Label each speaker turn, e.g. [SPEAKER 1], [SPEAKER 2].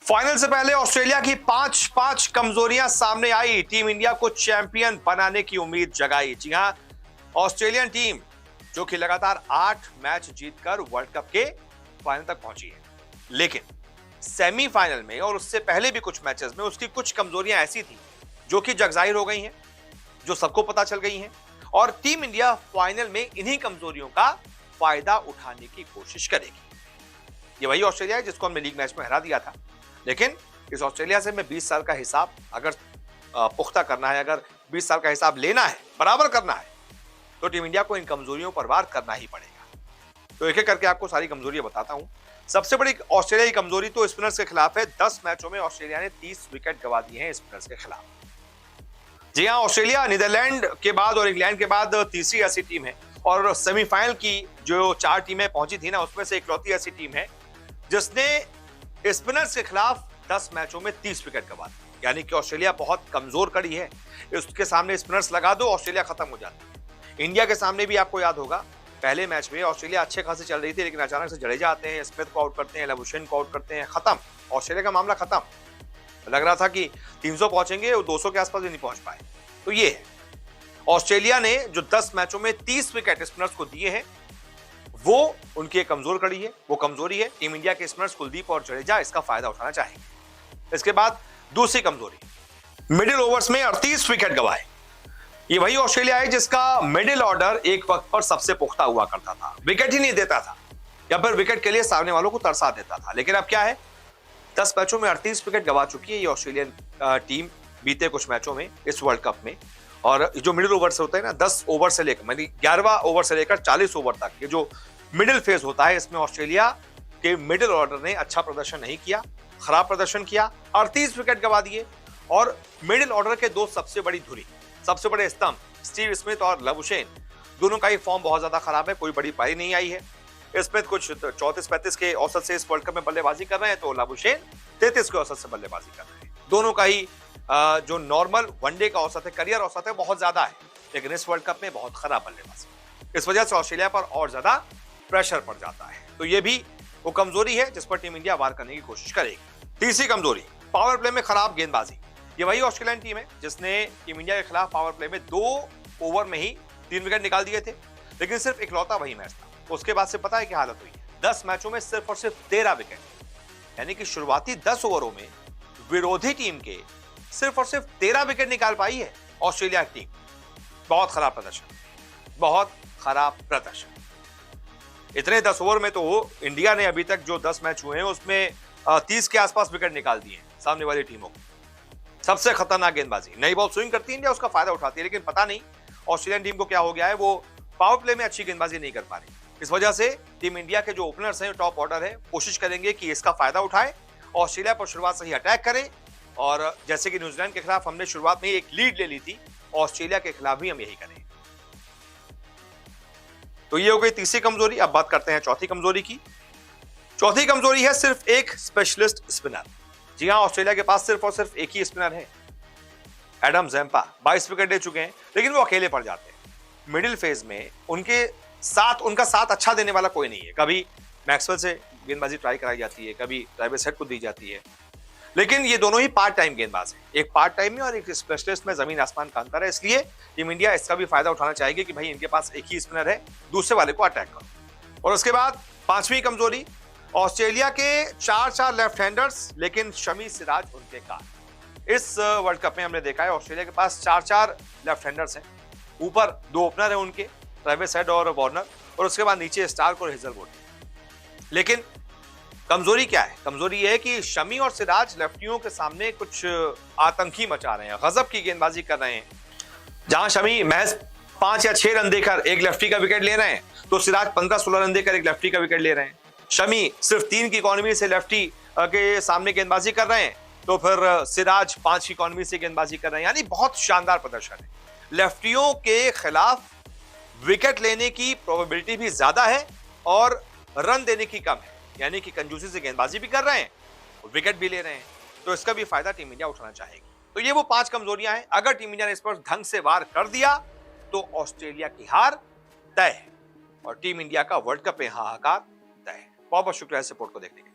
[SPEAKER 1] Final से पहले Australia की पांच कमजोरियां सामने आई। टीम इंडिया को चैंपियन बनाने की उम्मीद जगाई। जी हां, ऑस्ट्रेलियन टीम जो कि लगातार 8 मैच जीतकर वर्ल्ड कप के फाइनल तक पहुंची है, लेकिन सेमीफाइनल में और उससे पहले भी कुछ मैचेस में उसकी कुछ कमजोरियां ऐसी थी जो कि जगजाहिर हो गई हैं, जो सबको पता चल गई हैं, और टीम इंडिया फाइनल में इन्हीं कमजोरियों का फायदा उठाने की कोशिश करेगी। ये वही ऑस्ट्रेलिया है जिसको हमने लीग मैच में हरा दिया था, लेकिन इस ऑस्ट्रेलिया से मैं 20 साल का हिसाब अगर पुख्ता करना है, अगर 20 साल का हिसाब लेना है, बराबर करना है, तो टीम इंडिया को इन कमजोरियों पर वार करना ही पड़ेगा। तो एक एक करके आपको सारी कमजोरियां बताता हूं। सबसे बड़ी ऑस्ट्रेलिया की कमजोरी तो स्पिनर्स के खिलाफ है। 10 मैचों में ऑस्ट्रेलिया ने 30 विकेट गंवा दिए हैं स्पिनर्स के खिलाफ। जी हां, ऑस्ट्रेलिया नीदरलैंड के बाद और इंग्लैंड के बाद तीसरी ऐसी टीम है, और सेमीफाइनल की जो 4 टीमें पहुंची थी ना, उसमें से इकलौती ऐसी टीम है जिसने स्पिनर्स के खिलाफ 10 मैचों में 30 विकेट गंवा दिए। यानी कि ऑस्ट्रेलिया बहुत कमजोर कड़ी है, उसके सामने स्पिनर्स लगा दो, ऑस्ट्रेलिया खत्म हो जाती है। इंडिया के सामने भी आपको याद होगा, पहले मैच में ऑस्ट्रेलिया अच्छे खासे चल रही थी, लेकिन अचानक से जडेजा आते हैं, स्मिथ को आउट करते हैं, लबुशेन को आउट करते हैं, खत्म, ऑस्ट्रेलिया का मामला खत्म। लग रहा था कि 300 पहुंचेंगे, वो 200 के आसपास भी नहीं पहुंच पाए। तो ये है, ऑस्ट्रेलिया ने जो 10 मैचों में 30 विकेट स्पिनर्स को दिए हैं, वो उनकी एक कमजोर कड़ी है, वो कमजोरी है। टीम इंडिया के स्पिनर्स कुलदीप और जडेजा इसका फायदा उठाना चाहेंगे। इसके बाद दूसरी कमजोरी, मिडिल ओवर्स में 38 विकेट गंवाए। ये वही ऑस्ट्रेलिया है जिसका मिडिल ऑर्डर एक वक्त पर सबसे पुख्ता हुआ करता था, विकेट ही नहीं देता था, या फिर विकेट के लिए सामने वालों को तरसा देता था। लेकिन अब क्या है, 10 मैचों में 38 विकेट गंवा चुकी है ये ऑस्ट्रेलियन टीम बीते कुछ मैचों में इस वर्ल्ड कप में। और जो मिडिल ओवर से होता है ना, 10 ओवर से लेकर 11वां ओवर से लेकर 40 ओवर तक, ये जो मिडिल फेज होता है, इसमें ऑस्ट्रेलिया के मिडिल ऑर्डर ने अच्छा प्रदर्शन नहीं किया, खराब प्रदर्शन किया, 38 विकेट गंवा दिए। और मिडिल ऑर्डर के दो सबसे बड़ी धुरी, सबसे बड़े स्तंभ, स्टीव स्मिथ और लबुशेन, दोनों का ही फॉर्म बहुत ज्यादा खराब है, कोई बड़ी पारी नहीं आई है। स्मिथ कुछ 34-35 के औसत से इस वर्ल्ड कप में बल्लेबाजी कर रहे हैं, तो लबुशेन 33 के औसत से बल्लेबाजी कर रहे हैं। दोनों का ही जो नॉर्मल वनडे का औसत है, करियर औसत है, बहुत ज्यादा है, लेकिन इस वर्ल्ड कप में बहुत खराब बल्लेबाजी। इस वजह से ऑस्ट्रेलिया पर और ज्यादा प्रेशर पड़ जाता है। तो ये भी वो कमजोरी है जिस पर टीम इंडिया वार करने की कोशिश करेगी। तीसरी कमजोरी, पावर प्ले में खराब गेंदबाजी। ये वही ऑस्ट्रेलियन टीम है जिसने टीम इंडिया के खिलाफ पावर प्ले में 2 ओवर में ही 3 विकेट निकाल दिए थे, लेकिन सिर्फ इकलौता वही मैच था। उसके बाद से पता है क्या हालत हुई है, 10 मैचों में सिर्फ और सिर्फ 13 विकेट, यानी कि शुरुआती 10 ओवरों में विरोधी टीम के सिर्फ और सिर्फ 13 विकेट निकाल पाई है ऑस्ट्रेलिया की टीम। बहुत खराब प्रदर्शन, बहुत खराब प्रदर्शन। इतने 10 ओवर में तो इंडिया ने अभी तक जो 10 मैच हुए हैं उसमें 30 के आसपास विकेट निकाल दिए सामने वाली टीमों को। सबसे खतरनाक गेंदबाजी, नई बॉल स्विंग करती है इंडिया, उसका फायदा उठाती है, लेकिन पता नहीं ऑस्ट्रेलियन टीम को क्या हो गया है, वो पावर प्ले में अच्छी गेंदबाजी नहीं कर पा रही। इस वजह से टीम इंडिया के जो ओपनर्स हैं, टॉप ऑर्डर है, कोशिश करेंगे कि इसका फायदा उठाए, ऑस्ट्रेलिया पर शुरुआत से ही अटैक करें, और जैसे कि न्यूजीलैंड के खिलाफ हमने शुरुआत में एक लीड ले ली थी, ऑस्ट्रेलिया के खिलाफ भी हम यही करें। तो ये हो गई तीसरी कमजोरी। अब बात करते हैं चौथी कमजोरी की। चौथी कमजोरी है सिर्फ एक स्पेशलिस्ट स्पिनर। जी हां, ऑस्ट्रेलिया के पास सिर्फ और सिर्फ एक ही स्पिनर है, एडम ज़ैम्पा। 22 विकेट ले चुके हैं, लेकिन वो अकेले पड़ जाते हैं मिडिल फेज में। उनका साथ अच्छा देने वाला कोई नहीं है। कभी मैक्सवेल से गेंदबाजी ट्राई कराई जाती है, कभी ट्राइवेस हेड को दी जाती है, लेकिन ये दोनों ही पार्ट टाइम गेंदबाज हैं। एक पार्ट टाइम में और एक स्पेशलिस्ट में जमीन आसमान का अंतर है। इसलिए टीम इंडिया इसका भी फायदा उठाना चाहेगी कि भाई इनके पास एक ही स्पिनर है, दूसरे वाले को अटैक करो। और उसके बाद पांचवी कमजोरी, ऑस्ट्रेलिया के 4 लेफ्ट हैंडर्स, लेकिन शमी सिराज उनके कार। इस वर्ल्ड कप में हमने देखा है ऑस्ट्रेलिया के पास 4 लेफ्ट हैंडर्स हैं, ऊपर 2 ओपनर है उनके, ट्रेविस हेड और वार्नर, और उसके बाद नीचे स्टार्क और हेजलवुड। लेकिन कमजोरी क्या है, कमजोरी यह है कि शमी और सिराज लेफ्टियों के सामने कुछ आतंकी मचा रहे हैं, गजब की गेंदबाजी कर रहे हैं। जहां शमी महज 5 या 6 रन देकर एक लेफ्टी का विकेट ले रहे हैं, तो सिराज 15-16 रन देकर एक लेफ्टी का विकेट ले रहे हैं। शमी सिर्फ 3 की इकोनॉमी से लेफ्टी के सामने गेंदबाजी कर रहे हैं, तो फिर सिराज 5 की इकोनॉमी से गेंदबाजी कर रहे हैं। यानी बहुत शानदार प्रदर्शन है। लेफ्टियों के खिलाफ विकेट लेने की प्रोबेबिलिटी भी ज्यादा है और रन देने की कम है, यानी कि कंजूसी से गेंदबाजी भी कर रहे हैं, विकेट भी ले रहे हैं, तो इसका भी फायदा टीम इंडिया उठाना चाहेगी। तो ये वो 5 कमजोरियां हैं। अगर टीम इंडिया ने इस पर ढंग से वार कर दिया तो ऑस्ट्रेलिया की हार तय है और टीम इंडिया का वर्ल्ड कप में हाहाकार तय है। बहुत बहुत शुक्रिया सपोर्ट को देखने के लिए।